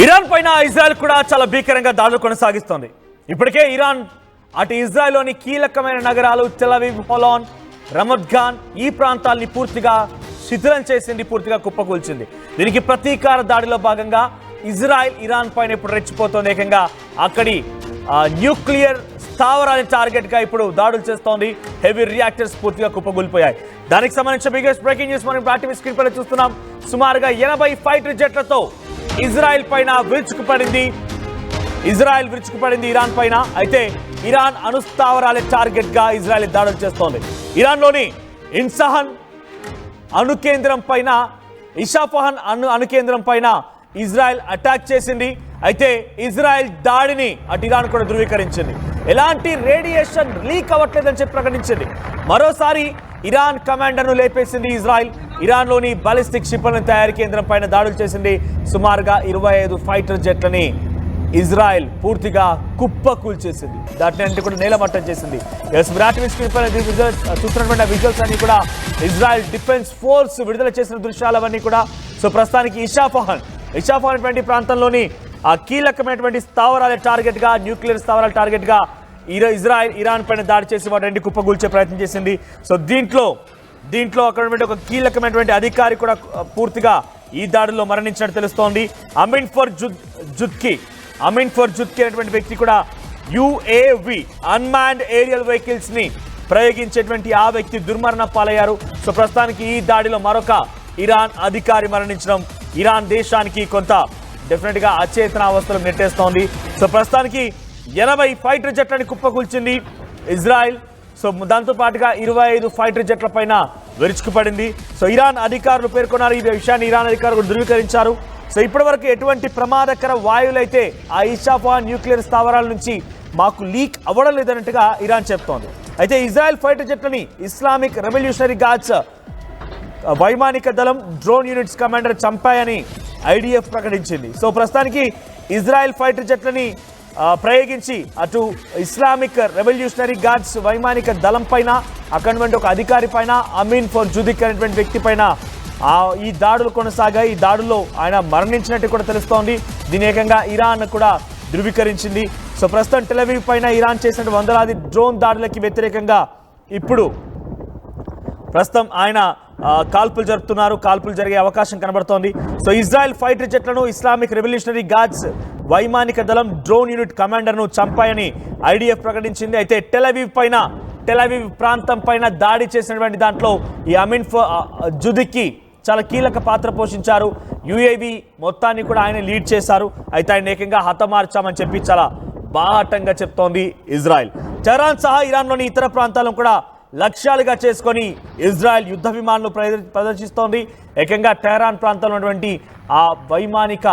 Iran పైన Israel కూడా చాలా భీకరంగా దాడులు కొనసాగిస్తోంది. ఇప్పటికే ఇరాన్ అటు ఇజ్రాయెల్లోని కీలకమైన నగరాలు టెల్ అవీవ్, హోలాన్, రమత్ ఖాన్ ఈ ప్రాంతాల్ని పూర్తిగా శిథిలం చేసింది, పూర్తిగా కుప్పకూల్చింది. దీనికి ప్రతీకార దాడిలో భాగంగా ఇజ్రాయెల్ ఇరాన్ పైన ఇప్పుడు రెచ్చిపోతోంది. ఏకంగా అక్కడి న్యూక్లియర్ స్థావరాన్ని టార్గెట్ గా ఇప్పుడు దాడులు చేస్తోంది. హెవీ రియాక్టర్స్ పూర్తిగా కుప్పకూలిపోయాయి. దానికి సంబంధించిన బిగ్గెస్ట్ బ్రేకింగ్ న్యూస్ మనం టీవీ స్క్రీన్ పైన చూస్తున్నాం. సుమారుగా 80 ఫైటర్ జెట్లతో ఇజ్రాయెల్ పైన విరుచుకుపడింది ఇరాన్ పైన. అయితే ఇరాన్ అణుస్థావరాల టార్గెట్ గా ఇజ్రాయెల్ దాడులు చేస్తోంది. ఇరాన్లోని ఇన్సహన్ అణుకేంద్రం పైన, ఇషాఫహాన్ అణుకేంద్రం పైన ఇజ్రాయెల్ అటాక్ చేసింది. అయితే ఇజ్రాయెల్ దాడిని అటు ఇరాన్ కూడా ధృవీకరించింది. ఎలాంటి రేడియేషన్ లీక్ అవ్వట్లేదని చెప్పి ప్రకటించింది. మరోసారి ఇరాన్ కమాండర్ను లేపేసింది ఇజ్రాయెల్. ఇరాన్లోని బాలిస్టిక్ క్షిపణుల తయారీ కేంద్రం పైన దాడులు చేసింది. సుమారుగా 25 ఫైటర్ జెట్లని ఇజ్రాయెల్ పూర్తిగా కుప్పకూల్చేసింది. దాటిని కూడా నేలమట్టం చేసింది. చూస్తున్నటువంటి విజువల్స్ అన్ని కూడా ఇజ్రాయెల్ డిఫెన్స్ ఫోర్స్ విడుదల చేసిన దృశ్యాలవన్నీ కూడా. సో ప్రస్తుతానికి ఇషాఫహాన్ అటువంటి ప్రాంతంలోని ఆ కీలకమైనటువంటి స్థావరాల టార్గెట్ గా, న్యూక్లియర్ స్థావరాల టార్గెట్ గా ఇజ్రాయెల్ ఇరాన్ పైన దాడి చేసి వాటి కుప్పగూల్చే ప్రయత్నం చేసింది. సో దీంట్లో అక్కడ ఒక కీలకమైనటువంటి అధికారి కూడా పూర్తిగా ఈ దాడిలో మరణించినట్టు తెలుస్తోంది. అమిన్ ఫర్ జుద్కి అనేటువంటి వ్యక్తి కూడా UAV అన్మాన్డ్ ఏరియల్ వెహికల్స్ ని ప్రయోగించేటువంటి ఆ వ్యక్తి దుర్మరణ పాలయ్యారు. సో ప్రస్తుతానికి ఈ దాడిలో మరొక ఇరాన్ అధికారి మరణించడం ఇరాన్ దేశానికి కొంత డెఫినెట్ గా అచేతన అవస్థలు నెట్టేస్తోంది. సో ప్రస్తుతానికి 80 ఫైటర్ జెట్లని కుప్పకూల్చింది ఇజ్రాయెల్. సో దాంతో పాటుగా 25 ఫైటర్ జెట్ల పైన విరుచుకుపడింది. సో ఇరాన్ అధికారులు పేర్కొన్నారు. ఈ విషయాన్ని ఇరాన్ అధికారులు ధృవీకరించారు. సో ఇప్పటి వరకు ఎటువంటి ప్రమాదకర వాయువులైతే ఆ ఇషాఫహాన్ న్యూక్లియర్ స్థావరాల నుంచి మాకు లీక్ అవ్వడం లేదన్నట్టుగా ఇరాన్ చెప్తోంది. అయితే ఇజ్రాయెల్ ఫైటర్ జెట్లని ఇస్లామిక్ రెవల్యూషనరీ గార్డ్స్ వైమానిక దళం డ్రోన్ యూనిట్స్ కమాండర్ చంపాయని IDF ప్రకటించింది. సో ప్రస్తుతానికి ఇజ్రాయెల్ ఫైటర్ జెట్లని ప్రయోగించి అటు ఇస్లామిక్ రెవల్యూషనరీ గార్డ్స్ వైమానిక దళం పైన, అక్కడ ఒక అధికారి పైన, అమీన్ ఫర్ జుదిక్ అనేటువంటి వ్యక్తి పైన ఈ దాడులు కొనసాగాయి. ఈ దాడుల్లో ఆయన మరణించినట్టు కూడా తెలుస్తోంది. దీని ఏకంగా ఇరాన్ కూడా ధృవీకరించింది. సో ప్రస్తుతం టెల్ అవీవ్ పైన ఇరాన్ చేసిన వందలాది డ్రోన్ దాడులకి వ్యతిరేకంగా ఇప్పుడు ప్రస్తుతం ఆయన కాల్పులు జరుపుతున్నారు. కాల్పులు జరిగే అవకాశం కనబడుతోంది. సో ఇజ్రాయెల్ ఫైటర్ జెట్లను ఇస్లామిక్ రెవల్యూషనరీ గార్డ్స్ వైమానిక దళం డ్రోన్ యూనిట్ కమాండర్ను చంపాయని IDF ప్రకటించింది. అయితే టెల్ అవీవ్ ప్రాంతం పైన దాడి చేసినటువంటి దాంట్లో ఈ అమీన్ జుదిక్కి చాలా కీలక పాత్ర పోషించారు. UAV మొత్తాన్ని కూడా ఆయన లీడ్ చేశారు. అయితే ఆయన ఏకంగా హతమార్చామని చెప్పి చాలా బాహాటంగా చెప్తోంది ఇజ్రాయెల్. టెహరాన్ సహా ఇరాన్లోని ఇతర ప్రాంతాలను కూడా లక్ష్యాలుగా చేసుకొని ఇజ్రాయెల్ యుద్ధ విమానాలు ప్రదర్శిస్తోంది. ఏకంగా టెహరాన్ ప్రాంతంలో ఉన్నటువంటి ఆ వైమానిక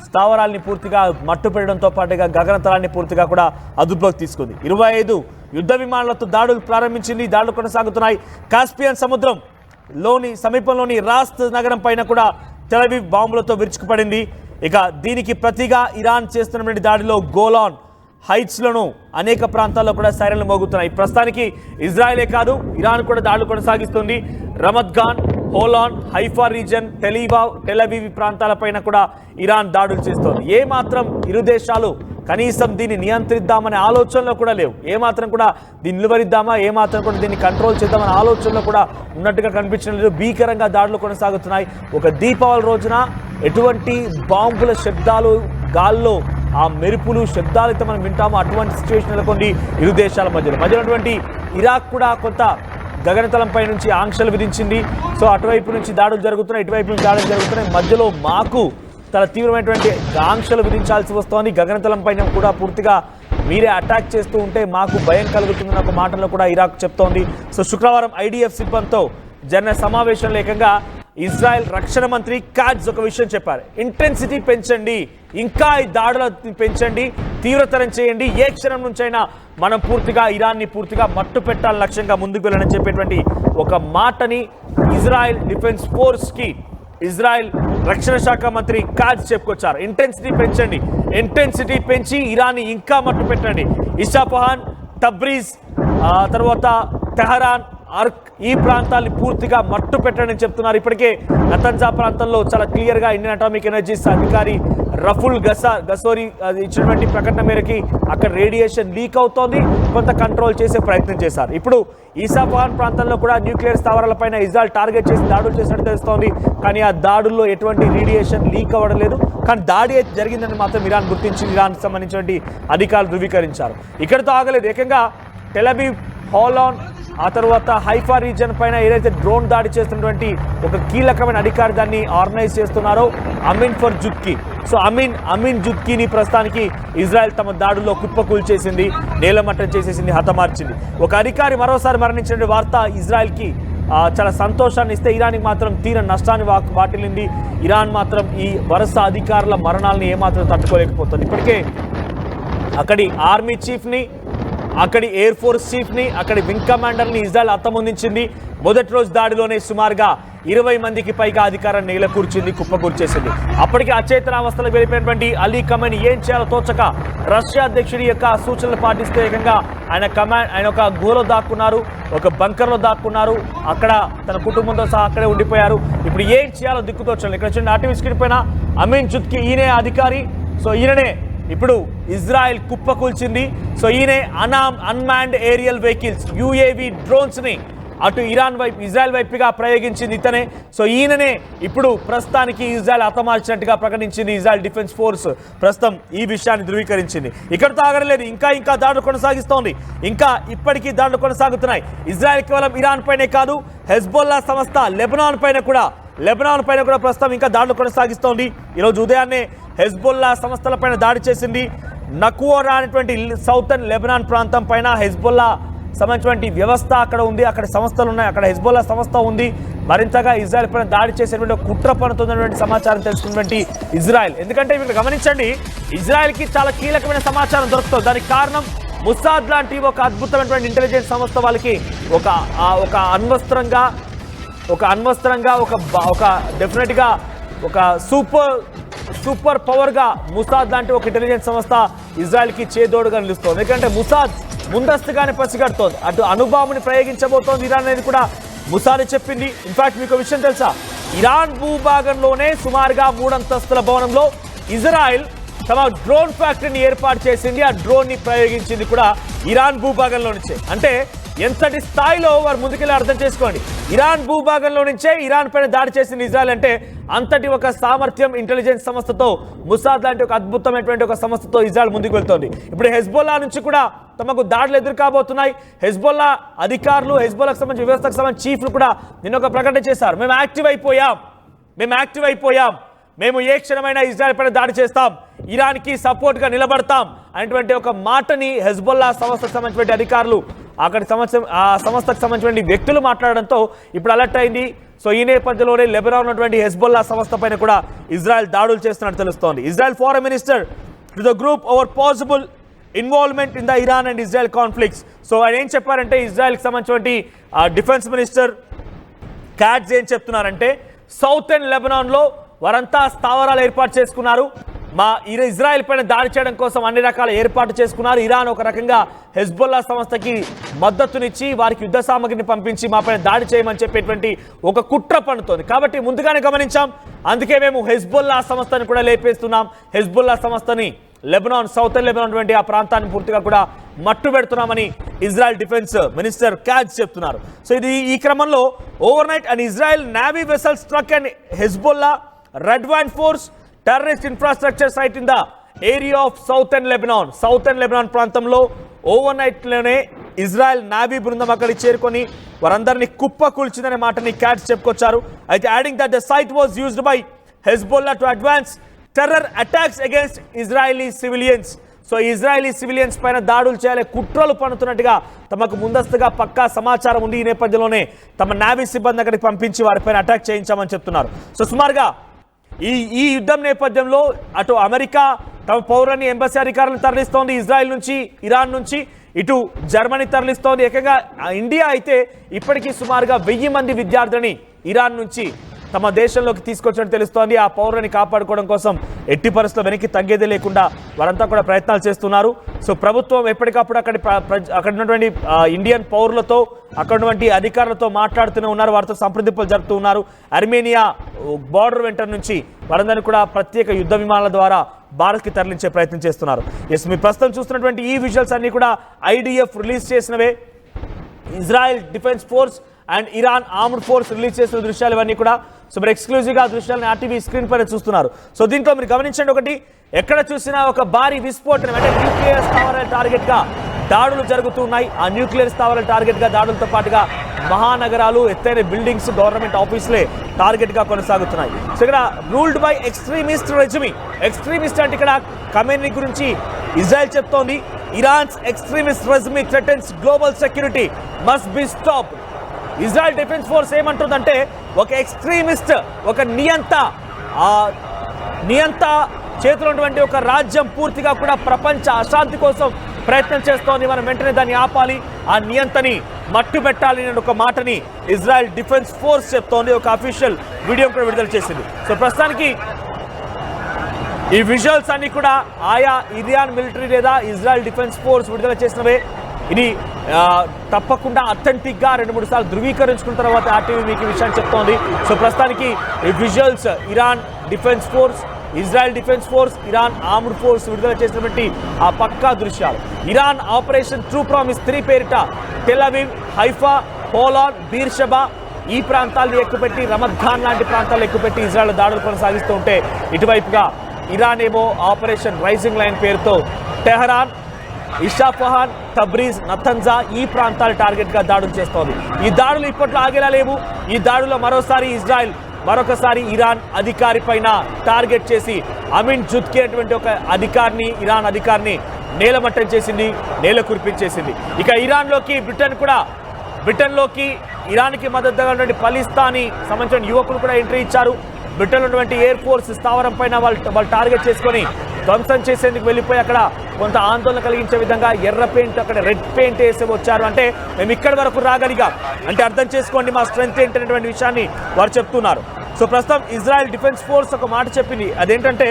స్థావరాల్ని పూర్తిగా మట్టుపెట్టడంతో పాటుగా గగనతలాన్ని పూర్తిగా కూడా అదుపులోకి తీసుకుంది. 25 యుద్ధ విమానాలతో దాడులు ప్రారంభించింది. దాడులు కొనసాగుతున్నాయి. కాస్పియన్ సముద్రం సమీపంలోని రాస్త్ నగరం పైన కూడా టెల్ అవీవ్ బాంబులతో విరుచుకుపడింది. ఇక దీనికి ప్రతిగా ఇరాన్ చేస్తున్నటువంటి దాడిలో గోలాన్ హైట్స్లను అనేక ప్రాంతాల్లో కూడా సైరన్లు మోగుతున్నాయి. ప్రస్తుతానికి ఇజ్రాయెలే కాదు, ఇరాన్ కూడా దాడులు కొనసాగిస్తుంది. Ramat Gan, Holon, Haifa region, Tel Aviv ప్రాంతాలపైన కూడా ఇరాన్ దాడులు చేస్తోంది. ఏమాత్రం ఇరు దేశాలు కనీసం దీన్ని నియంత్రిద్దామనే ఆలోచనలో కూడా లేవు. ఏమాత్రం కూడా దీన్ని నిలువరిద్దామా, ఏమాత్రం కూడా దీన్ని కంట్రోల్ చేద్దామనే ఆలోచనలో కూడా ఉన్నట్టుగా కనిపించడం లేదు. భీకరంగా దాడులు కొనసాగుతున్నాయి. ఒక దీపావళి రోజున ఎటువంటి బాంబుల శబ్దాలు, గాల్లో ఆ మెరుపులు శబ్దాలు అయితే మనం వింటామో అటువంటి సిచ్యువేషన్ నెలకొంది ఇరు దేశాల మధ్యలో. అటువంటి ఇరాక్ కూడా కొంత గగనతలంపై నుంచి ఆంక్షలు విధించింది. సో అటువైపు నుంచి దాడులు జరుగుతున్నాయి, ఇటువైపు నుంచి దాడులు జరుగుతున్నాయి. మధ్యలో మాకు చాలా తీవ్రమైనటువంటి ఆంక్షలు విధించాల్సి వస్తోంది. గగనతలం పైన కూడా పూర్తిగా మీరే అటాక్ చేస్తూ ఉంటే మాకు భయం కలుగుతుందన్న ఒక మాటలో కూడా ఇరాక్ చెప్తోంది. సో శుక్రవారం IDF సిబ్బందితో జరిగిన సమావేశంలో ఏకంగా ఇజ్రాయెల్ రక్షణ మంత్రి కాట్జ్ ఒక విషయం చెప్పారు. ఇంటెన్సిటీ పెంచండి, ఇంకా ఈ దాడులను పెంచండి, తీవ్రతరం చేయండి. ఏ క్షణం నుంచైనా మనం పూర్తిగా ఇరాన్ని పూర్తిగా మట్టు పెట్టాలని లక్ష్యంగా ముందుకు వెళ్ళాలని చెప్పేటువంటి ఒక మాటని ఇజ్రాయెల్ డిఫెన్స్ ఫోర్స్కి ఇజ్రాయెల్ రక్షణ శాఖ మంత్రి కాట్జ్ చెప్పుకొచ్చారు. ఇంటెన్సిటీ పెంచి ఇరాన్ని ఇంకా మట్టు పెట్టండి. ఇషాఫహాన్, తబ్రీజ్, తర్వాత టెహరాన్, అర్క్ ఈ ప్రాంతాన్ని పూర్తిగా మట్టు పెట్టారని చెప్తున్నారు. ఇప్పటికే నతంజా ప్రాంతంలో చాలా క్లియర్గా ఇండియన్ అటామిక్ ఎనర్జీస్ అధికారి రఫుల్ గసోరీ ఇచ్చినటువంటి ప్రకటన మేరకి అక్కడ రేడియేషన్ లీక్ అవుతోంది, కొంత కంట్రోల్ చేసే ప్రయత్నం చేశారు. ఇప్పుడు ఈసాఫాన్ ప్రాంతంలో కూడా న్యూక్లియర్ స్థావరాలపైన ఇజ్రాయెల్ టార్గెట్ చేసి దాడులు చేసినట్టు తెలుస్తోంది. కానీ ఆ దాడుల్లో ఎటువంటి రేడియేషన్ లీక్ అవ్వడం లేదు. కానీ దాడి జరిగిందని మాత్రం ఇరాన్ గుర్తించి ఇరాన్ సంబంధించినటువంటి అధికారులు ధృవీకరించారు. ఇక్కడితో ఆగలేదు. ఏకంగా టెలబీవ్, హోలాన్, ఆ తర్వాత హైఫా రీజన్ పైన ఏదైతే డ్రోన్ దాడి చేస్తున్నటువంటి ఒక కీలకమైన అధికారి దాన్ని ఆర్గనైజ్ చేస్తున్నారో అమీన్ ఫర్ జుత్కి. సో అమీన్ జుత్కీని ప్రస్తుతానికి ఇజ్రాయెల్ తమ దాడుల్లో కుప్పకూల్ చేసింది, నేలమట్టం చేసేసింది, హతమార్చింది. ఒక అధికారి మరోసారి మరణించిన వార్త ఇజ్రాయెల్కి చాలా సంతోషాన్ని ఇస్తే ఇరాన్కి మాత్రం తీర నష్టాన్ని వాటిల్లింది. ఇరాన్ మాత్రం ఈ వరుస అధికారుల మరణాలను ఏమాత్రం తట్టుకోలేకపోతుంది. ఇప్పటికే అక్కడి ఆర్మీ చీఫ్ని, అక్కడి ఎయిర్ ఫోర్స్ చీఫ్ని, అక్కడి వింగ్ కమాండర్ని ఇజ్రాయెల్ హతమొందించింది. మొదటి రోజు దాడిలోనే సుమారుగా 20 మందికి పైగా అధికారాన్ని నేలకూర్చింది, కుప్పకూర్చేసింది. అప్పటికే అచేతనావస్థలకు వెళ్ళిపోయినటువంటి అలీ ఖమేనీ ఏం చేయాలో తోచక రష్యా అధ్యక్షుడి యొక్క సూచనలు పాటిస్తే ఏకంగా ఆయన ఒక గుహలో దాక్కున్నారు, ఒక బంకర్లో దాక్కున్నారు. అక్కడ తన కుటుంబంతో సహా అక్కడే ఉండిపోయారు. ఇప్పుడు ఏం చేయాలో దిక్కుతోచలేదు. ఇక్కడ వచ్చిన అటవీ పైన అమీన్ జుత్కి ఈయనే అధికారి. సో ఈయననే ఇప్పుడు ఇజ్రాయెల్ కుప్పకూల్చింది. సో ఈయనే అన్మాన్డ్ ఏరియల్ వెహికల్స్ యుఏవి డ్రోన్స్ని అటు ఇజ్రాయెల్ వైపుగా ప్రయోగించింది ఇతనే. సో ఈయననే ఇప్పుడు ప్రస్తుతానికి ఇజ్రాయెల్ హతమార్చినట్టుగా ప్రకటించింది ఇజ్రాయెల్ డిఫెన్స్ ఫోర్స్. ప్రస్తుతం ఈ విషయాన్ని ధృవీకరించింది. ఇక్కడితో ఆగలేదు, ఇంకా దాడులు కొనసాగిస్తోంది. ఇంకా ఇప్పటికీ దాడులు కొనసాగుతున్నాయి. ఇజ్రాయెల్ కేవలం ఇరాన్ పైనే కాదు, హెజ్బొల్లా సంస్థ లెబనాన్ పైన కూడా ప్రస్తుతం ఇంకా దాడులు కొనసాగిస్తోంది. ఈరోజు ఉదయాన్నే హెజ్బొల్లా సంస్థలపైన దాడి చేసింది. నకువరా అనేటువంటి సౌతర్న్ లెబనాన్ ప్రాంతం పైన హెజ్బొల్లా సంబంధించినటువంటి వ్యవస్థ అక్కడ ఉంది, అక్కడ సంస్థలు ఉన్నాయి, అక్కడ హెజ్బొల్లా సంస్థ ఉంది. మరింతగా ఇజ్రాయెల్ పైన దాడి చేసేటువంటి కుట్ర పడుతున్నటువంటి సమాచారం తెలుసుకున్నటువంటి ఇజ్రాయెల్, ఎందుకంటే ఇక్కడ గమనించండి, ఇజ్రాయెల్కి చాలా కీలకమైన సమాచారం దొరుకుతుంది. దానికి కారణం ముసాద్ లాంటి ఒక అద్భుతమైనటువంటి ఇంటెలిజెన్స్ సంస్థ వాళ్ళకి ఒక అణ్వస్త్రంగా ఒక డెఫినెట్గా ఒక సూపర్ పవర్గా ముసాద్ లాంటి ఒక ఇంటెలిజెన్స్ సంస్థ ఇజ్రాయెల్కి చేదోడుగా నిలుస్తోంది. ఎందుకంటే ముసాద్ ముందస్తుగానే పసిగడుతోంది, అటు అణుబాంబుని ప్రయోగించబోతోంది ఇరాన్ అనేది కూడా ముసాద్ చెప్పింది. ఇన్ఫాక్ట్ మీకు విషయం తెలుసా, ఇరాన్ భూభాగంలోనే సుమారుగా 3 అంతస్తుల భవనంలో ఇజ్రాయెల్ తమ డ్రోన్ ఫ్యాక్టరీని ఏర్పాటు చేసింది. ఆ డ్రోన్ ని ప్రయోగించింది కూడా ఇరాన్ భూభాగంలో నుంచే. అంటే ఎంతటి స్థాయిలో వారు ముందుకెళ్ళి అర్థం చేసుకోండి. ఇరాన్ భూభాగంలో నుంచే ఇరాన్ పైన దాడి చేసింది ఇజ్రాయెల్ అంటే అంతటి ఒక సామర్థ్యం ఇంటెలిజెన్స్ సంస్థతో, ముసాద్ లాంటి ఒక అద్భుతమైనటువంటి ఒక సంస్థతో ఇజ్రాయెల్ ముందుకు వెళ్తోంది. ఇప్పుడు హెజ్బొల్లా నుంచి కూడా తమకు దాడులు ఎదుర్కోబోతున్నాయి. హెజ్బొల్లా అధికారులు, హెజ్బొల్లాకు సంబంధించిన వ్యవస్థకు సంబంధించిన చీఫ్లు కూడా నిన్న ఒక ప్రకటన చేశారు. మేము యాక్టివ్ అయిపోయాం, మేము ఏ క్షణమైనా ఇజ్రాయెల్ పైన దాడి చేస్తాం, ఇరాన్కి సపోర్ట్గా నిలబడతాం అనేటువంటి ఒక మాటని హెజ్బొల్లా సంస్థకు సంబంధించిన అధికారులు, అక్కడి ఆ సంస్థకు సంబంధించిన వ్యక్తులు మాట్లాడడంతో ఇప్పుడు అలర్ట్ అయింది. సో ఈ నేపథ్యంలోనే లెబనాన్ ఉన్నటువంటి హెజ్బొల్లా సంస్థ పైన కూడా ఇజ్రాయెల్ దాడులు చేస్తున్నట్టు తెలుస్తోంది. Israel foreign minister to the group over possible involvement in the Iran and Israel conflicts. So ఆయన ఏం చెప్పారంటే, ఇజ్రాయెల్కి సంబంధించినటువంటి డిఫెన్స్ మినిస్టర్ క్యాట్స్ ఏం చెప్తున్నారంటే, సౌతర్న్ లెబనాన్లో వారంతా స్థావరాలు ఏర్పాటు చేసుకున్నారు, ఇజ్రాయెల్ పైన దాడి చేయడం కోసం అన్ని రకాల ఏర్పాటు చేసుకున్నారు. ఇరాన్ ఒక రకంగా హెజ్బొల్లా సంస్థకి మద్దతునిచ్చి వారికి యుద్ధ సామగ్రిని పంపించి మా పైన దాడి చేయమని చెప్పేటువంటి ఒక కుట్ర పన్నుతోంది. కాబట్టి ముందుగానే గమనించాం, అందుకే మేము హెజ్బొల్లా సంస్థని కూడా లేపేస్తున్నాం. హెజ్బొల్లా సంస్థని సౌతర్న్ లెబనాన్ వంటి ఆ ప్రాంతాన్ని పూర్తిగా కూడా మట్టు పెడుతున్నామని ఇజ్రాయెల్ డిఫెన్స్ మినిస్టర్ క్యాజ్ చెప్తున్నారు. సో ఈ క్రమంలో overnight and Israel navy vessel struck and Hezbollah Radwan force terrorist infrastructure site in the area of southern Lebanon ప్రాంతంలో ఓవర్ నైట్ లోనే ఇజ్రాయెల్ నావీ బృందం అక్కడికి చేరుకొని వారందరినీ కుప్పకూల్చిందనే మాటని క్యాట్స్ చెప్పుకొచ్చారు. అయితే adding that the site was used by Hezbollah to advance terror attacks against Israeli civilians. So Israeli civilians పైన దాడులు చేయాలి కుట్రలు పన్నుతున్నట్టుగా తమకు ముందస్తుగా పక్కా సమాచారం ఉంది. ఈ నేపథ్యంలోనే తమ నావీ సిబ్బంది అక్కడికి పంపించి వారిపైన అటాక్ చేయించామని చెప్తున్నారు. సో సుమారుగా ఈ యుద్ధం నేపథ్యంలో అటు అమెరికా తమ పౌరులని ఎంబసీ అధికారులను తరలిస్తోంది ఇజ్రాయెల్ నుంచి, ఇరాన్ నుంచి, ఇటు జర్మనీ తరలిస్తోంది. ఏకంగా ఇండియా అయితే ఇప్పటికీ సుమారుగా 1000 మంది విద్యార్థులని ఇరాన్ నుంచి తమ దేశంలోకి తీసుకొచ్చినట్టు తెలుస్తోంది. ఆ పౌరులని కాపాడుకోవడం కోసం ఎట్టి పరిస్థితుల్లో వెనక్కి తగ్గేదే లేకుండా వారంతా కూడా ప్రయత్నాలు చేస్తున్నారు. సో ప్రభుత్వం ఎప్పటికప్పుడు అక్కడ ఉన్నటువంటి ఇండియన్ పౌరులతో అక్కడ ఉన్నటువంటి అధికారులతో మాట్లాడుతూనే ఉన్నారు, వారితో సంప్రదింపులు జరుపుతూ ఉన్నారు. అర్మేనియా బార్డర్ వెంట నుంచి వారందరినీ కూడా ప్రత్యేక యుద్ధ విమానాల ద్వారా భారత్కి తరలించే ప్రయత్నం చేస్తున్నారు. ఎస్, మీరు ప్రస్తుతం చూస్తున్నటువంటి ఈ విజువల్స్ అన్ని కూడా ఐడిఎఫ్ రిలీజ్ చేసినవే. Israel defence force and Iran armed force release చేసిన దృశ్యాలు ఇవన్నీ కూడా. సో మీరు ఎక్స్క్లూజివ్గా దృశ్యాలను ఆర్టీవీ స్క్రీన్ పైన చూస్తున్నారు. సో దీంట్లో మీరు గమనించండి, ఒకటి ఎక్కడ చూసినా ఒక భారీ విస్ఫోటనం, అంటే న్యూక్లియర్ స్థావరాల టార్గెట్గా దాడులు జరుగుతున్నాయి. ఆ న్యూక్లియర్ స్థావరాల టార్గెట్గా దాడులతో పాటుగా మహానగరాలు, ఎత్తైన బిల్డింగ్స్, గవర్నమెంట్ ఆఫీసులే టార్గెట్గా కొనసాగుతున్నాయి. సో ఇక్కడ ruled by extremist regime. Extremist అంటే ఇక్కడ ఖమేనీ గురించి ఇజ్రాయెల్ చెప్తోంది. Iran's extremist regime threatens global security must be stop. Israel defence force ఏమంటుందంటే ఒక ఎక్స్ట్రీమిస్ట్, ఒక నియంత చేతిలో ఉన్నటువంటి ఒక రాజ్యం పూర్తిగా కూడా ప్రపంచ అశాంతి కోసం ప్రయత్నం చేస్తోంది. మనం వెంటనే దాన్ని ఆపాలి, ఆ నియంతని మట్టు పెట్టాలి అనే ఒక మాటని ఇజ్రాయెల్ డిఫెన్స్ ఫోర్స్ చెప్తోంది. ఒక అఫీషియల్ వీడియో కూడా విడుదల చేసింది. సో ప్రస్తుతానికి ఈ విజువల్స్ అన్ని కూడా ఆయా ఇరాన్ మిలిటరీ లేదా ఇజ్రాయెల్ డిఫెన్స్ ఫోర్స్ విడుదల చేసినవే. ఇది తప్పకుండా అథెంటిక్గా 2-3 సార్లు ధృవీకరించుకున్న తర్వాత ఆర్టీవీ మీకు ఈ విషయాన్ని చెప్తోంది. సో ప్రస్తుతానికి ఈ visuals Iran defence force, Israel defence force, Iran armed force విడుదల చేసినటువంటి ఆ పక్కా దృశ్యాలు. ఇరాన్ ఆపరేషన్ ట్రూ ప్రామిస్ 3 పేరిట టెల్ అవీవ్, హైఫా, హోలాన్, బీర్షబా ఈ ప్రాంతాలను ఎక్కుపెట్టి, రమద్ఖాన్ లాంటి ప్రాంతాలను ఎక్కుపెట్టి ఇజ్రాయెల్ దాడులు కొనసాగిస్తూ ఉంటే, ఇటువైపుగా ఇరాన్ ఏమో ఆపరేషన్ రైజింగ్ లైన్ పేరుతో టెహరాన్, ఇషాఫహాన్, తబ్రీజ్, నతన్జా ఈ ప్రాంతాలు టార్గెట్గా దాడులు చేస్తోంది. ఈ దాడులు ఇప్పట్లో ఆగేలా లేవు. ఈ దాడుల్లో మరోసారి ఇజ్రాయెల్ మరొకసారి ఇరాన్ అధికారి పైన టార్గెట్ చేసి అమిన్ జుద్కి అటువంటి ఒక అధికారిని, ఇరాన్ అధికారిని నేలమట్టం చేసింది, నేల కురిపించేసింది. ఇక బ్రిటన్లోకి ఇరాన్కి మద్దతుగా ఉన్నటువంటి పాకిస్తానీ సంబంధించిన యువకులు కూడా ఎంట్రీ ఇచ్చారు. బ్రిటన్ ఉన్నటువంటి ఎయిర్ ఫోర్స్ స్థావరం పైన వాళ్ళు టార్గెట్ చేసుకొని ధ్వంసం చేసేందుకు వెళ్ళిపోయి అక్కడ కొంత ఆందోళన కలిగించే విధంగా ఎర్ర పెయింట్, అక్కడ రెడ్ పెయింట్ వేసి వచ్చారు. అంటే మేము ఇక్కడి వరకు రాగలిగాం అంటే అర్థం చేసుకోండి మా స్ట్రెంత్ ఏంటనేటువంటి విషయాన్ని వారు చెప్తున్నారు. సో ప్రస్తుతం ఇజ్రాయెల్ డిఫెన్స్ ఫోర్స్ ఒక మాట చెప్పింది, అదేంటంటే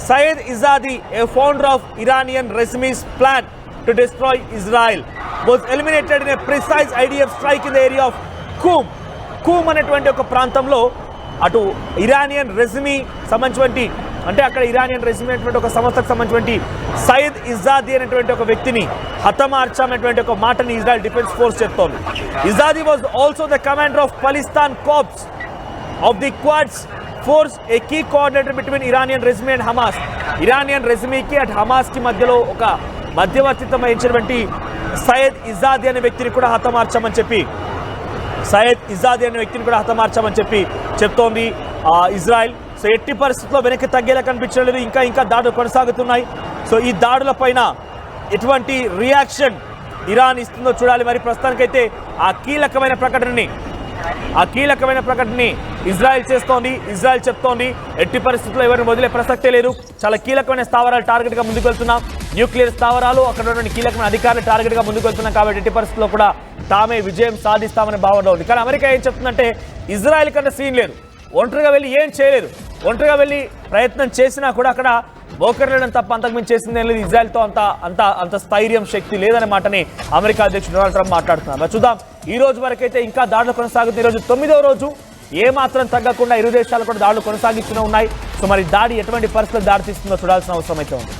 Sayyid Izadi, a founder of Iranian regime's plan to destroy Israel was eliminated in a precise IDF strike in the area of Qom అనేటువంటి ఒక ప్రాంతంలో అటు ఇరానియన్ రెజిమీ సంబంధించినటువంటి, అంటే అక్కడ ఇరానియన్ రెజిమీ అనేటువంటి ఒక సంస్థకు సంబంధించినటువంటి సయ్యద్ ఇజాది అనేటువంటి ఒక వ్యక్తిని హతమార్చామనేటువంటి ఒక మాటని ఇజ్రాయెల్ డిఫెన్స్ ఫోర్స్ చెప్తోంది. Izadi was also the commander of Pakistan corps of the Quds force, a key coordinator between Iranian regime and Hamas. Iranian రెజిమీకి అటు హమాస్కి మధ్యలో ఒక మధ్యవర్తిత్వం వహించినటువంటి సయ్యద్ ఇజాది అనే వ్యక్తిని కూడా హతమార్చామని చెప్పి చెప్తోంది ఇజ్రాయెల్. సో ఎట్టి పరిస్థితుల్లో వెనక్కి తగ్గేలా కనిపించలేదు, ఇంకా దాడులు కొనసాగుతున్నాయి. సో ఈ దాడుల పైన ఎటువంటి రియాక్షన్ ఇరాన్ ఇస్తుందో చూడాలి. మరి ప్రస్తుతానికైతే ఆ కీలకమైన ప్రకటనని ఇజ్రాయెల్ చేస్తోంది. ఇజ్రాయెల్ చెప్తోంది ఎట్టి పరిస్థితుల్లో ఎవరిని వదిలే ప్రసక్తే లేదు. చాలా కీలకమైన స్థావరాలు టార్గెట్గా ముందుకు వెళ్తున్నాం, న్యూక్లియర్ స్థావరాలు, అక్కడ ఉన్నటువంటి కీలకమైన అధికారులు టార్గెట్గా ముందుకు వెళ్తున్నాం. కాబట్టి ఎట్టి పరిస్థితుల్లో కూడా తామే విజయం సాధిస్తామనే భావన ఉంది. కానీ అమెరికా ఏం చెప్తుందంటే ఇజ్రాయెల్ కన్నా సీన్ లేదు, ఒంటరిగా వెళ్ళి ఏం చేయలేదు, ఒంటరిగా వెళ్ళి ప్రయత్నం చేసినా కూడా అక్కడ మోకర్లేయడం తప్ప అంతకుమించి చేసింది ఏం లేదు. ఇజ్రాయెల్తో అంత స్థైర్యం, శక్తి లేదనే మాటని అమెరికా అధ్యక్షుడు డొనాల్డ్ ట్రంప్ మాట్లాడుతున్నారు. మరి చూద్దాం, ఈ రోజు వరకైతే ఇంకా దాడులు కొనసాగుతుంది. ఈరోజు 9వ రోజు, ఏమాత్రం తగ్గకుండా ఇరు దేశాలు కూడా దాడులు కొనసాగిస్తూనే ఉన్నాయి. సో మరి దాడి ఎటువంటి పరిస్థితులు దాడి తీస్తుందో చూడాల్సిన అవసరం అయితే ఉంది.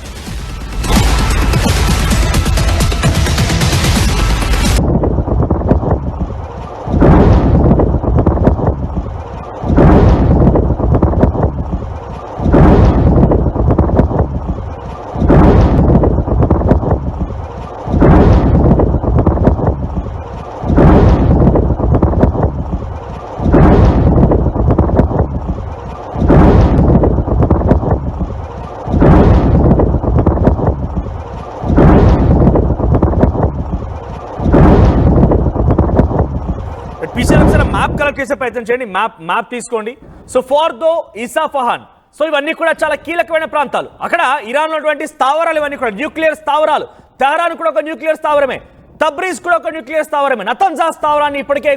మ్యాప్ కలెక్ట్ చేసే ప్రయత్నం చేయండి, మ్యాప్ తీసుకోండి. సో ఫోర్దో, ఇసాఫహాన్, సో ఇవన్నీ కూడా చాలా కీలకమైన ప్రాంతాలు. అక్కడ ఇరాన్ ఉన్నటువంటి స్థావరాలు ఇవన్నీ కూడా న్యూక్లియర్ స్థావరాలు. తెహరాన్ కూడా ఒక న్యూక్లియర్ స్థావరమే, తబ్రీజ్ కూడా ఒక న్యూక్లియర్ స్థావరమే. నతన్జా స్థావరాన్ని ఇప్పటికే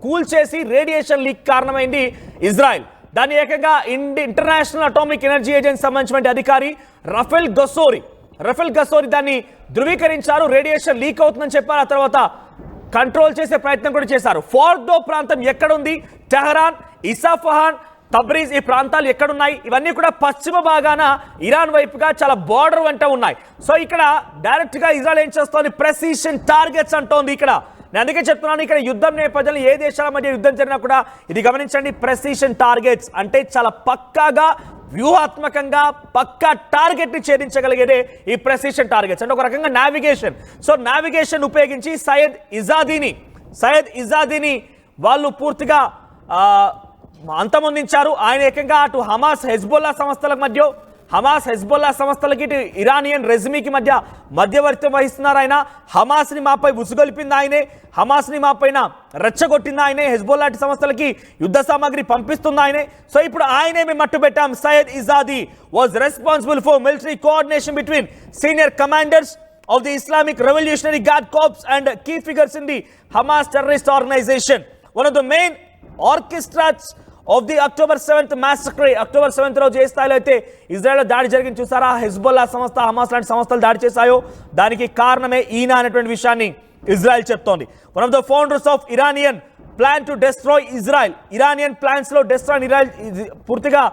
కూల్చేసి రేడియేషన్ లీక్ కారణమైంది ఇజ్రాయెల్. దాని ఏకంగా ఇంటర్నేషనల్ అటామిక్ ఎనర్జీ ఏజెన్సీ సంబంధించిన అధికారి రఫేల్ గసోరి దాన్ని ధృవీకరించారు. రేడియేషన్ లీక్ అవుతుందని చెప్పారు. ఆ తర్వాత కంట్రోల్ చేసే ప్రయత్నం కూడా చేశారు. ఫోర్దో ప్రాంతం ఎక్కడుంది? టెహరాన్, ఇస్ఫహాన్, తబ్రీజ్ ఈ ప్రాంతాలు ఎక్కడున్నాయి? ఇవన్నీ కూడా పశ్చిమ భాగాన ఇరాన్ వైపుగా చాలా బార్డర్ వెంట ఉన్నాయి. సో ఇక్కడ డైరెక్ట్ గా ఇజ్రాయెల్ ఏం చేస్తోంది? ప్రెసిషన్ టార్గెట్స్ అంటోంది. ఇక్కడ నేను అందుకే చెప్తున్నాను, ఇక్కడ యుద్ధం నేపథ్యంలో ఏ దేశాల మధ్య యుద్ధం జరిగినా కూడా ఇది గమనించండి, ప్రెసిషన్ టార్గెట్స్ అంటే చాలా పక్కాగా వ్యూహాత్మకంగా పక్కా టార్గెట్ ని ఛేదించగలిగేదే ఈ ప్రెసిషన్ టార్గెట్స్. అంటే ఒక రకంగా నావిగేషన్. సో నావిగేషన్ ఉపయోగించి సయ్యద్ ఇజాదీని వాళ్ళు పూర్తిగా అంతమొందించారు. ఆయన ఏకంగా అటు హమాస్ హెజ్బొల్లా సంస్థలకి ఇటు ఇరానియన్ రెజ్మీకి మధ్యవర్తిత్వం వహిస్తున్నారు ఆయన. హమాస్ ని మాపై ఉసుగొల్పింది ఆయనే, హమాస్ ని మాపైన రెచ్చగొట్టింది ఆయనే, హెజ్బొల్లా సంస్థలకి యుద్ధ సామాగ్రి పంపిస్తుంది ఆయనే. సో ఇప్పుడు ఆయనే మేము మట్టు పెట్టాం. Sayyid Izadi was responsible for military coordination between senior commanders of the Islamic Revolutionary Guard Corps and key figures in the Hamas terrorist organization. One of the main orchestras of the October 7th massacre. October 7th రోజు ఏ స్థాయిలో అయితే ఇజ్రాయెల్లో దాడి జరిగింది చూసారా, Hezbollah సంస్థ, Hamas లాంటి సంస్థలు దాడి చేశాయో దానికి కారణమే ఈయన అనేటువంటి విషయాన్ని ఇజ్రాయెల్ చెప్తోంది. One of the founders of Iranian plan to destroy Israel. Iranian plans లో డెస్ట్రాయ్ ఇజ్రాయెల్ పూర్తిగా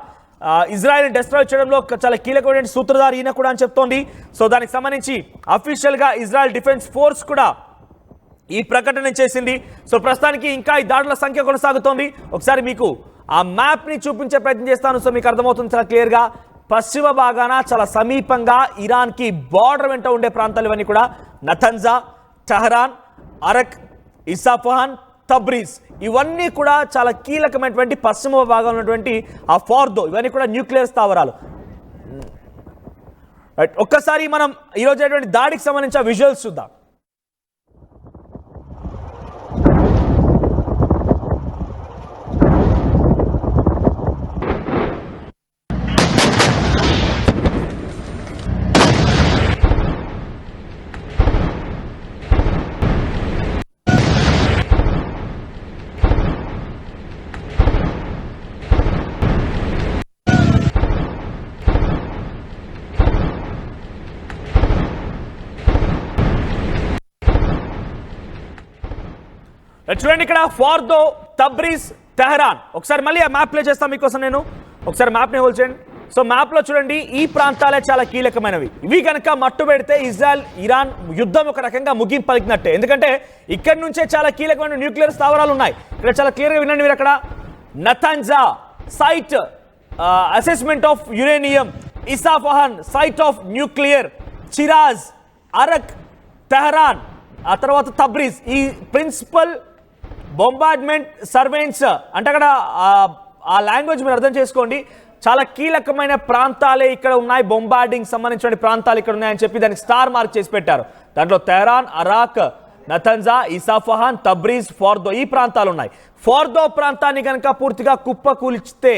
ఇజ్రాయెల్ డెస్ట్రాయ్ చేయడంలో చాలా కీలకమైన సూత్రధారి ఈయన కూడా అని చెప్తోంది. సో దానికి సంబంధించి అఫీషియల్ గా ఇజ్రాయెల్ డిఫెన్స్ ఫోర్స్ కూడా ఈ ప్రకటన చేసింది. సో ప్రస్తుతానికి ఇంకా ఈ దాడుల సంఖ్య కొనసాగుతోంది. ఒకసారి మీకు ఆ మ్యాప్ ని చూపించే ప్రయత్నం చేస్తాను. సో మీకు అర్థమవుతుంది చాలా క్లియర్ గా. పశ్చిమ భాగాన చాలా సమీపంగా ఇరాన్ కి బార్డర్ వెంట ఉండే ప్రాంతాలు ఇవన్నీ కూడా నతన్జా, టెహరాన్, అరక్, ఇస్ఫహాన్, తబ్రీజ్ ఇవన్నీ కూడా చాలా కీలకమైనటువంటి పశ్చిమ భాగంలో ఉన్నటువంటి ఆ ఫోర్దో ఇవన్నీ కూడా న్యూక్లియర్ స్థావరాలు. ఒక్కసారి మనం ఈరోజు దాడికి సంబంధించిన విజువల్స్ చూద్దాం. చూడండి ఇక్కడ ఫోర్దో, తబ్రీజ్, టెహరాన్. ఒకసారి మళ్ళీ ఆ మ్యాప్ ప్లే చేస్తాం మీకోసం. నేను ఒకసారి మ్యాప్ని హోల్డ్ చేయండి. సో మ్యాప్లో చూడండి ఈ ప్రాంతాలే చాలా కీలకమైనవి. ఇవి కనుక మట్టు పెడితే ఇజ్రాయెల్ ఇరాన్ యుద్ధం ఒక రకంగా ముగింపు పలికినట్టే. ఎందుకంటే ఇక్కడి నుంచే చాలా కీలకమైన న్యూక్లియర్ స్థావరాలు ఉన్నాయి. ఇక్కడ చాలా క్లియర్గా వినండి మీరు. అక్కడ Natanz site assessment of uranium, Isfahan site of nuclear, Shiraz, Arak, Tehran, ఆ తర్వాత తబ్రీజ్ ఈ ప్రిన్సిపల్ బొంబార్డ్మెంట్ సర్వెంట్స్ అంటే అక్కడ ఆ లాంగ్వేజ్ మీరు అర్థం చేసుకోండి. చాలా కీలకమైన ప్రాంతాలే ఇక్కడ ఉన్నాయి, బొంబార్డింగ్ సంబంధించిన ప్రాంతాలు ఇక్కడ ఉన్నాయని చెప్పి దానికి స్టార్ మార్క్ చేసి పెట్టారు. దాంట్లో టెహరాన్, అరాక్, నతన్జా, ఇస్ఫహాన్, తబ్రీజ్, ఫోర్దో ఈ ప్రాంతాలు ఉన్నాయి. ఫోర్దో ప్రాంతాన్ని కనుక పూర్తిగా కుప్పకూల్చితే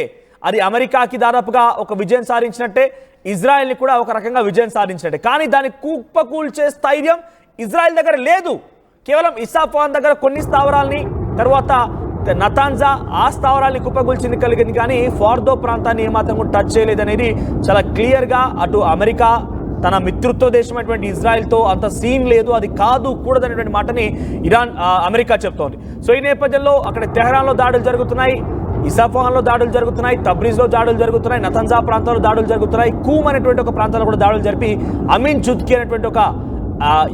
అది అమెరికాకి దాదాపుగా ఒక విజయం సాధించినట్టే, ఇజ్రాయెల్ని కూడా ఒక రకంగా విజయం సాధించినట్టే. కానీ దాన్ని కుప్పకూల్చే స్థైర్యం ఇజ్రాయెల్ దగ్గర లేదు. కేవలం ఇస్ఫహాన్ దగ్గర కొన్ని స్థావరాల్ని, తర్వాత నతాన్జా ఆ స్థావరాల్ని కుప్పగొల్చింది కలిగింది, కానీ ఫోర్దో ప్రాంతాన్ని ఏమాత్రం కూడా టచ్ చేయలేదనేది చాలా క్లియర్గా అటు అమెరికా తన మిత్రుత్వ దేశమైనటువంటి ఇజ్రాయెల్తో అంత సీన్ లేదు, అది కాదు కూడదనేటువంటి మాటని అమెరికా చెప్తోంది. సో ఈ నేపథ్యంలో అక్కడ టెహరాన్లో దాడులు జరుగుతున్నాయి, ఇస్ఫహాన్లో దాడులు జరుగుతున్నాయి, తబ్రీజ్లో దాడులు జరుగుతున్నాయి, నతన్జా ప్రాంతాల్లో దాడులు జరుగుతున్నాయి, కూమ్ అనేటువంటి ఒక ప్రాంతాల్లో కూడా దాడులు జరిపి అమీన్ జుద్కి అనేటువంటి ఒక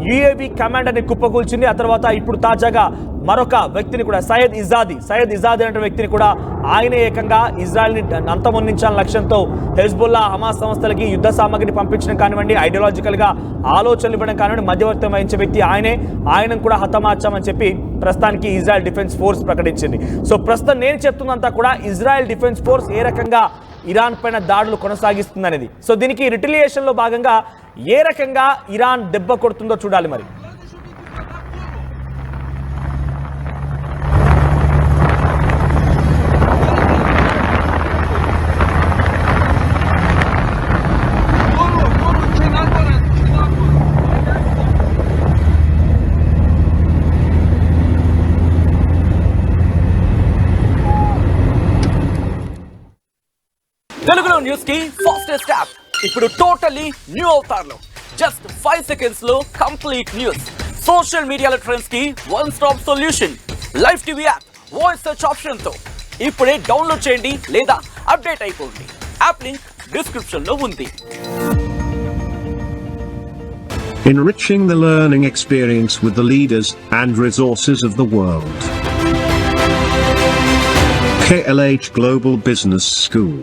యుఏవి కమాండర్ని కుప్పకూల్చింది. ఆ తర్వాత ఇప్పుడు తాజాగా మరొక వ్యక్తిని కూడా సయ్యద్ ఇజాదీ అనే వ్యక్తిని కూడా ఆయన ఏకంగా ఇజ్రాయెల్ని అంతమొందించాలని లక్ష్యంతో హెజ్బొల్లా, హమాస్ సంస్థలకి యుద్ధ సామాగ్రిని పంపించడం కానివ్వండి, ఐడియాలజికల్గా ఆలోచనలు ఇవ్వడం కానివ్వండి, మధ్యవర్తం వహించే వ్యక్తి ఆయనను కూడా హతమార్చామని చెప్పి ప్రస్తుతానికి ఇజ్రాయెల్ డిఫెన్స్ ఫోర్స్ ప్రకటించింది. సో ప్రస్తుతం నేను చెప్తున్నంతా కూడా ఇజ్రాయెల్ డిఫెన్స్ ఫోర్స్ ఏ రకంగా ఇరాన్ పైన దాడులు కొనసాగిస్తుంది అనేది. సో దీనికి రిటలియేషన్లో భాగంగా ఏ రకంగా ఇరాన్ దెబ్బ కొడుతుందో చూడాలి మరి. న్యూస్ కి ఫాస్టెస్ట్ యాప్ ఇప్పుడు టోటల్లీ న్యూ అవతార్లో జస్ట్ 5 సెకండ్స్ లో కంప్లీట్ న్యూస్, సోషల్ మీడియాలో ట్రెండ్స్ కి one stop solution, live TV app, voice search option తో ఇప్పుడే డౌన్లోడ్ చేయండి లేదా అప్డేట్ అయిపోండి. యాప్ లింక్ డిస్క్రిప్షన్ లో ఉంది. Enriching the learning experience with the leaders and resources of the world. KLH Global Business School.